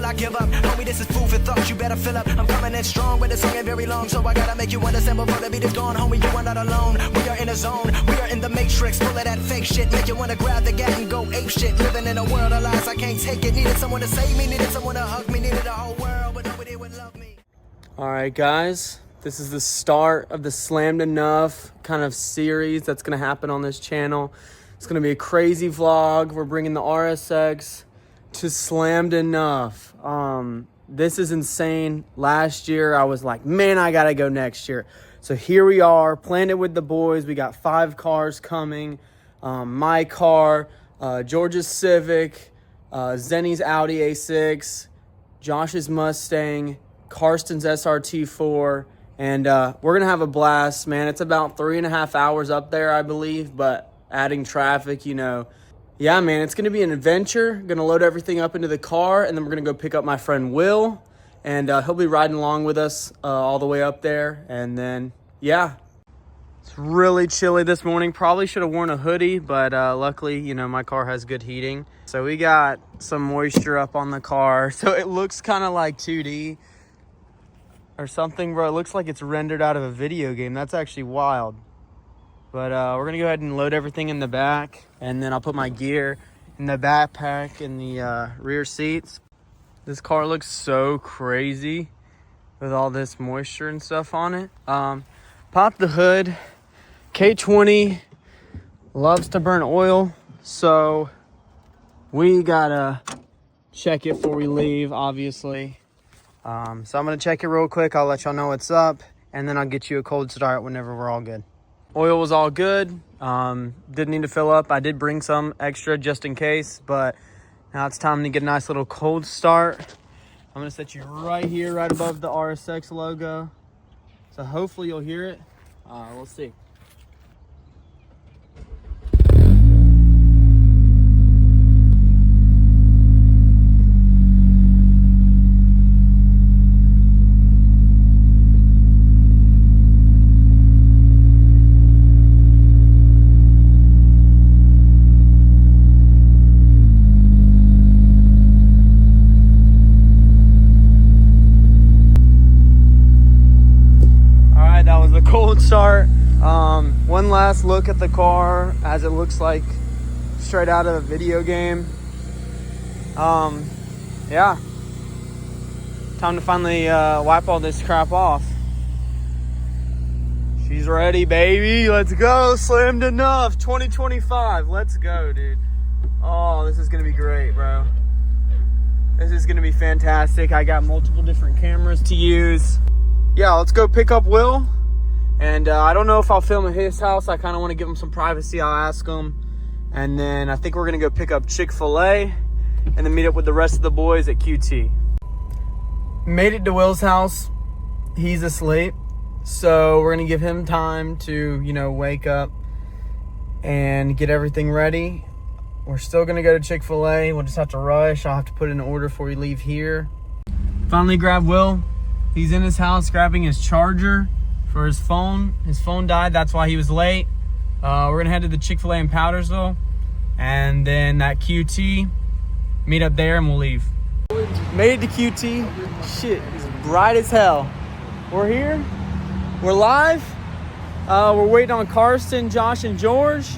I give up. Homie, this is food for thought, you better fill up. I'm coming in strong, but the song ain't very long, so I gotta make you understand before the beat is gone. Homie, you are not alone, we are in a zone. We are in the matrix, full of that fake shit. Make you wanna grab the gat and go ape shit. Living in a world of lies, I can't take it. Needed someone to save me, needed someone to hug me. Needed the whole world, but nobody would love me. Alright guys, this is the start of the Slammedenuff kind of series that's going to happen on this channel. It's going to be a crazy vlog. We're bringing the RSX to Slammedenuff. This is insane. Last year I was like, man, I got to go next year. So here we are, planned it with the boys. We got 5 cars coming. My car, George's Civic, Zene's Audi A6, Josh's Mustang, Karsten's SRT4, and we're gonna have a blast, man. It's about 3.5 hours up there, I believe, but adding traffic, you know. Yeah, man, it's gonna be an adventure. Gonna load everything up into the car, and then we're gonna go pick up my friend Will, and he'll be riding along with us all the way up there. And then, yeah, it's really chilly this morning. Probably should have worn a hoodie, but luckily, you know, my car has good heating. So we got some moisture up on the car, so it looks kind of like 2D. Or something, bro. It looks like it's rendered out of a video game. That's actually wild. But we're gonna go ahead and load everything in the back, and then I'll put my gear in the backpack in the rear seats. This car looks so crazy with all this moisture and stuff on it. Pop the hood. K20 loves to burn oil, so we gotta check it before we leave, obviously. So I'm going to check it real quick. I'll let y'all know what's up, and then I'll get you a cold start whenever we're all good. Oil was all good. Didn't need to fill up. I did bring some extra just in case, but now it's time to get a nice little cold start. I'm going to set you right here, right above the RSX logo. So hopefully you'll hear it. We'll see. Cold start. One last look at the car as it looks like straight out of a video game. Yeah, time to finally wipe all this crap off. She's ready, baby. Let's go. Slammedenuff 2025. Let's go, dude. Oh, this is gonna be great, bro. This is gonna be fantastic. I got multiple different cameras to use. Yeah, let's go pick up Will. And I don't know if I'll film at his house. I kind of want to give him some privacy. I'll ask him. And then I think we're going to go pick up Chick-fil-A and then meet up with the rest of the boys at QT. Made it to Will's house. He's asleep. So we're going to give him time to, you know, wake up and get everything ready. We're still going to go to Chick-fil-A. We'll just have to rush. I'll have to put in an order before we leave here. Finally grabbed Will. He's in his house grabbing his charger for his phone. His phone died, that's why he was late. We're gonna head to the Chick-fil-A in Powdersville, and then that QT, meet up there, and we'll leave. Made it to QT. Shit, it's bright as hell. We're here, we're live. We're waiting on Karsten, Josh, and George.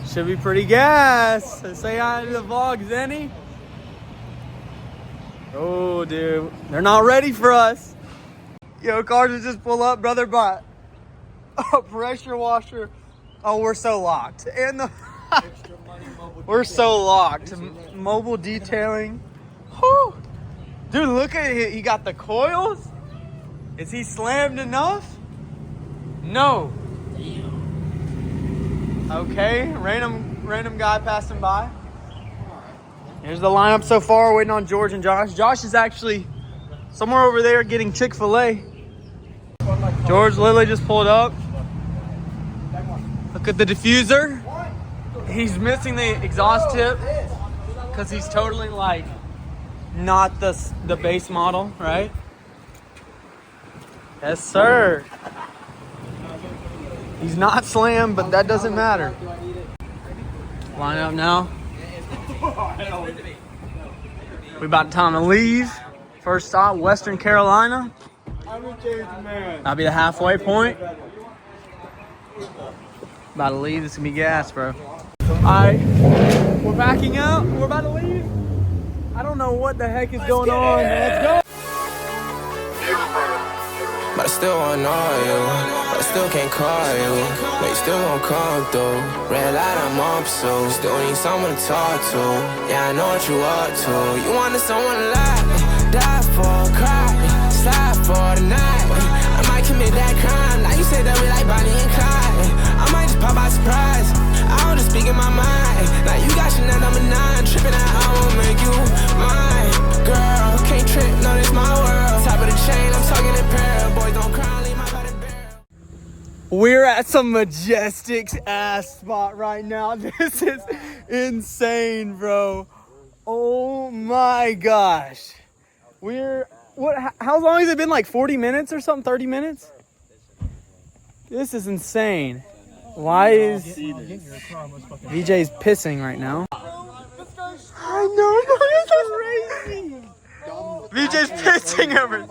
Should be pretty gas. So say hi to the vlog, Zene. Oh, dude, they're not ready for us. Yo, cars just pull up, brother, but a pressure washer. Oh, we're so locked. And the we're so locked. Mobile detailing. Whew. Dude, look at it. He got the coils. Is he Slammedenuff? No. Okay, random guy passing by. Here's the lineup so far, waiting on George and Josh. Josh is actually somewhere over there getting Chick-fil-A. George literally just pulled up. Look at the diffuser. He's missing the exhaust tip because he's totally like not the base model, right? Yes, sir. He's not slam, but that doesn't matter. Line up now. We about time to leave. First stop, Western Carolina. That'll be the halfway point. About to leave. This is gonna be gas, bro. Alright, we're backing out. We're about to leave. I don't know what the heck is going on. Let's go. But I still wanna know you, but I still can't call you. But you still gon' come through. Red light, I'm on pursuit. Still need someone to talk to. Yeah, I know what you up to. You wanted someone to lie, die for, cry, slide for the night. I might commit that crime. Now you say that we like Bonnie and Clyde. I might just pop by surprise. I don't just speak in my mind. Now you got Chanel number 9, tripping out. I won't make you mine, girl. Can't trip, no, this my world. Top of the chain, I'm talking in pair. Boys don't cry, leave my body bare. We're at some majestic ass spot right now. This is insane, bro. Oh my gosh. How long has it been? Like 40 minutes or something? 30 minutes? This is insane. Why is VJ's pissing right now? I know, this is crazy. VJ's pissing over.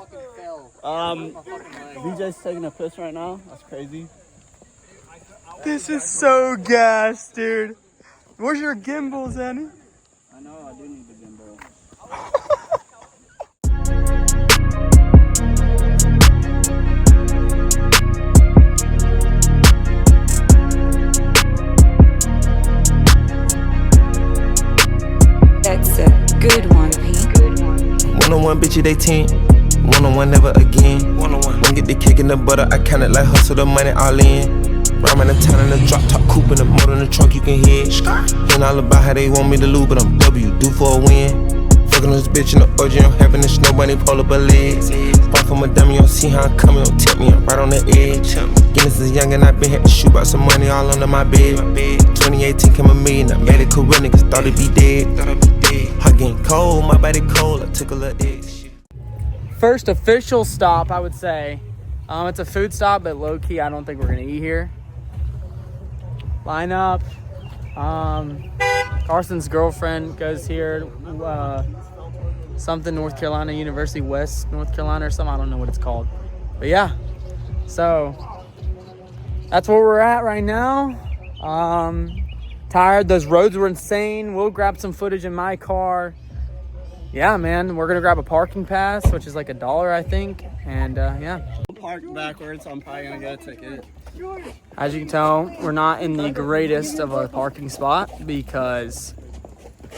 VJ's taking a piss right now. That's crazy. This is so gas, dude. Where's your gimbal, Zene? I know, I do need the gimbal. That's a good one, Pete. One-on-one, bitch, they 10. One-on-one, never again. One-on-one. Won't get the kick in the butter. I count it like hustle the money all in. Rhyming the town in the drop top coupe in the motor in the trunk you can hear. Ain't all about how they want me to lose, but I'm W, due for a win. Fucking this bitch in the orgy, I'm having this snow bunny pull up her legs. Far from a dummy, you don't see how I'm coming, don't tip me, I'm right on the edge. Guinness is young and I been had to shoot out some money all under my bed. 2018 came a million, I made it career, niggas thought it'd be dead. I getting cold, my body cold, I took a little egg. First official stop, I would say. It's a food stop, but low key, I don't think we're gonna eat here. Line up. Carson's girlfriend goes here. Something North Carolina, University West North Carolina or something. I don't know what it's called. But yeah. So that's where we're at right now. Tired. Those roads were insane. We'll grab some footage in my car. Yeah, man. We're gonna grab a parking pass, which is like $1, I think. And yeah. Park backwards, I'm probably gonna get a ticket. As you can tell, we're not in the greatest of a parking spot because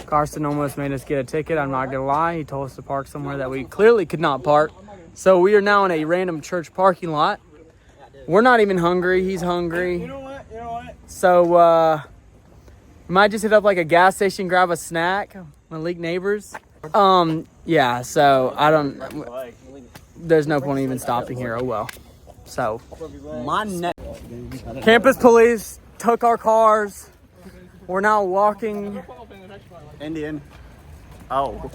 Carson almost made us get a ticket. I'm not gonna lie. He told us to park somewhere that we clearly could not park. So we are now in a random church parking lot. We're not even hungry. He's hungry. You know what? So we might just hit up like a gas station, grab a snack. Malik Neighbors. Yeah, so I don't, there's no point even stopping here. Oh well. So My neck. campus police took our cars. We're now walking. Indian. Oh.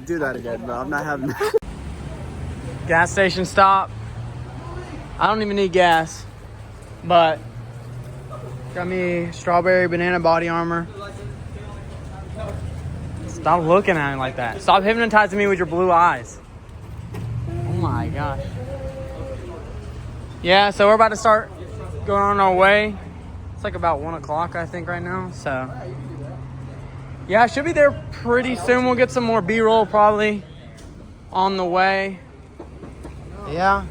Do that again, bro. I'm not having Gas station stop. I don't even need gas, but got me strawberry banana body armor. Stop looking at me like that. Stop hypnotizing me with your blue eyes. Oh my gosh. Yeah, so we're about to start going on our way. It's like about 1 o'clock, I think, right now. So yeah, I should be there pretty soon. We'll get some more B-roll probably on the way. Yeah.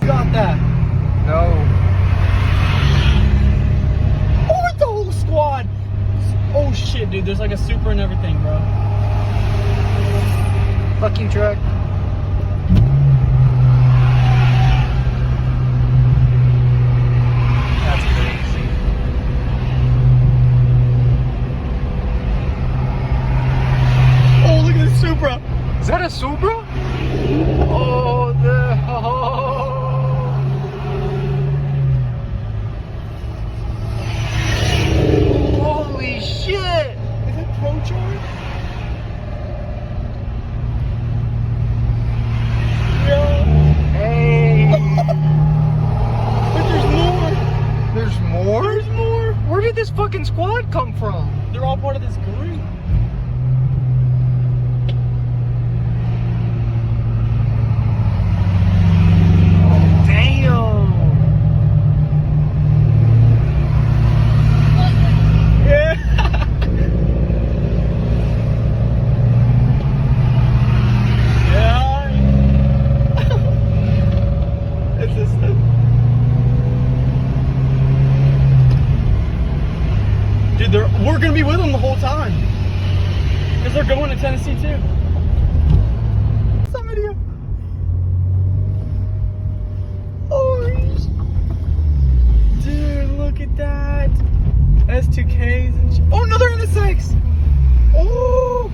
Got that. No. Oh, it's the whole squad. Oh shit, dude. There's like a Supra and everything, bro. Fuck you, truck. That's crazy. Oh, look at the Supra. Is that a Supra? Oh, holy shit! Is it Pro Charge? Yeah. Hey! But there's more! There's more? Where did this fucking squad come from? They're all part of this group. with them the whole time. Because they're going to Tennessee too. Some video. Orange. Dude, look at that. S2Ks and shit. Oh, another NSX. Oh,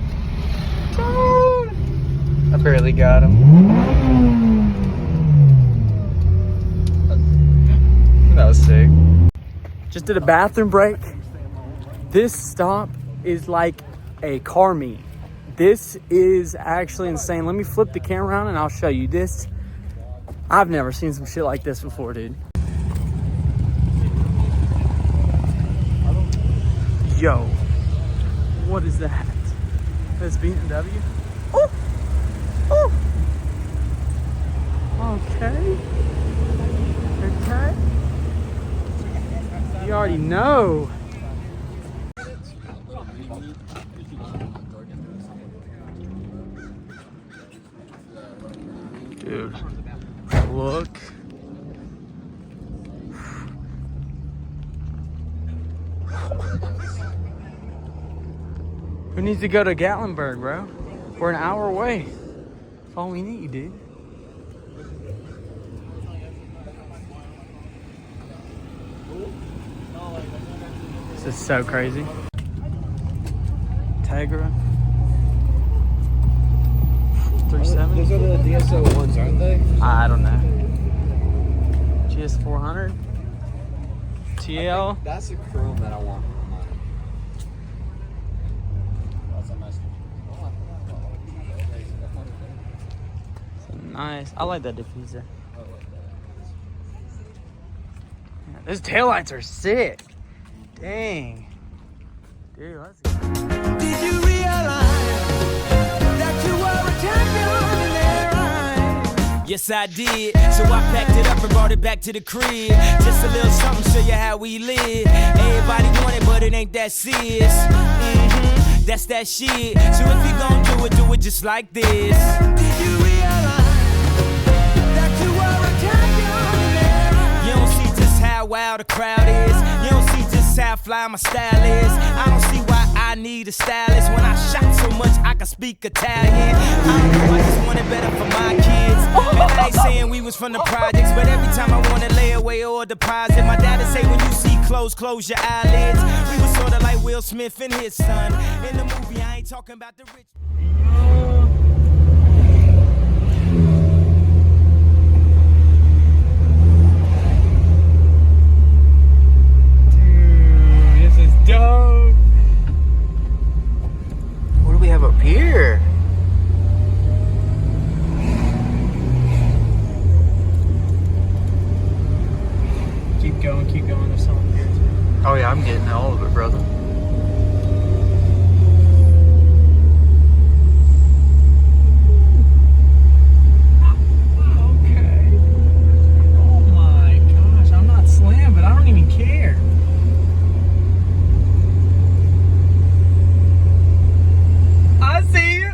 dude. I barely got him. That was sick. Just did a bathroom break. This stop is like a car meet. This is actually insane. Let me flip the camera around and I'll show you this. I've never seen some shit like this before, dude. Yo, what is that? That's BMW? Oh, oh. Okay. Okay. You already know. Dude, look. Who needs to go to Gatlinburg, bro? We're an hour away. That's all we need, dude. This is so crazy. Tegra. 37. Those are the DSO ones, aren't they? I don't know. GS400. TL. That's a chrome that I want. That's a nice one. Nice. I like that diffuser. Yeah, those taillights are sick. Dang. Dude, let's go. Did you realize that you were a champion in their eyes? Yes, I did. So I packed it up and brought it back to the crib. Just a little something, show you how we live. Everybody want it, but it ain't that serious. That's that shit. So if you gon' do it just like this. Did you realize that you were a champion in their eyes? You don't see just how wild the crowd is. You don't see just how fly my style is. I don't see why I need a stylist. When I shot so much, I can speak Italian. I don't know, I just want it better for my kids. And I ain't saying we was from the projects, but every time I want to lay away or deposit, my dad'd say when you see clothes, close your eyelids. We was sorta like Will Smith and his son. In the movie, I ain't talking about the rich. Dope. What do we have up here? Keep going, there's something here too. Oh yeah, I'm getting all of it, brother. Okay. Oh my gosh, I'm not slammed, but I don't even care. I see you.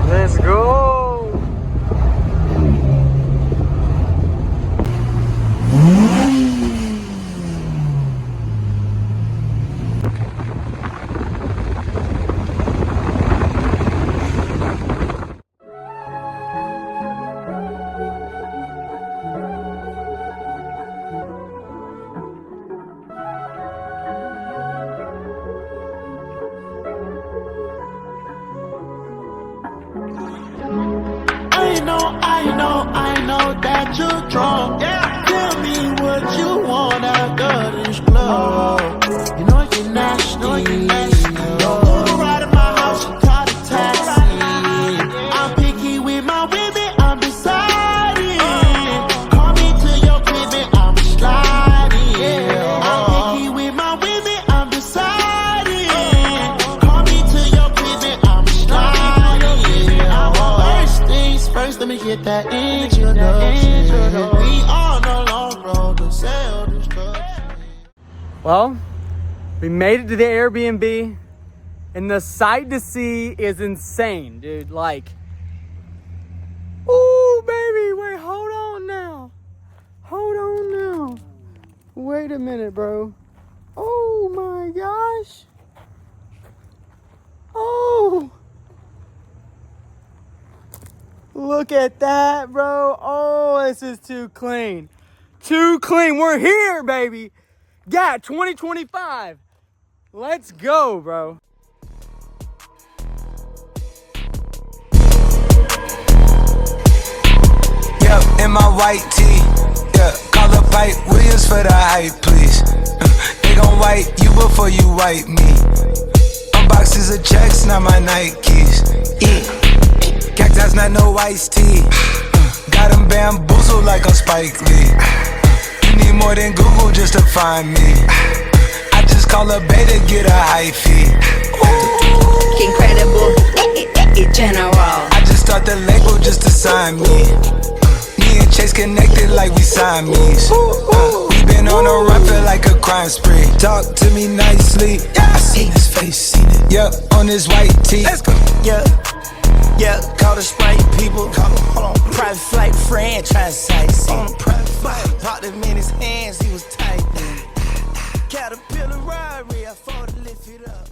Let's go. I know that you're drunk. Yeah. Tell me what you want after this club. You know you're nasty. Don't go right in my house and call the taxi. I'm picky with my women, I'm deciding. Call me to your crib and I'm sliding. I'm picky with my women, I'm deciding. Call me to your crib and I'm sliding. First things first, let me get that introduction. We on a long road to self-destruction. Well, we made it to the Airbnb, and the sight to see is insane, dude. Like, ooh. Oh, baby. Wait, hold on now. Hold on now. Wait a minute, bro. Oh, my gosh. Oh. Look at that, bro. Oh, this is too clean. Too clean. We're here, baby. Yeah, 2025. Let's go, bro. Yep, in my white tee. Yeah, call up Pipe Williams for the hype, please. They gon' wipe you before you wipe me. Unboxes of checks, not my Nikes. Yeah. Cacti's not no iced tea. Got them bamboozled like I'm Spike Lee. You need more than Google just to find me. I just call a beta, get a hyphy. Incredible, general. I just start the label just to sign me. Me and Chase connected like we Siamese. We been on a run, feel like a crime spree. Talk to me nicely. I seen his face, seen it. Yep, on his white tee. Let's go. Yeah, call the Sprite people. Hold on, private flight franchise sites. On a private flight, popped him in his hands, he was tight. Caterpillar Rari, I fought to lift it up.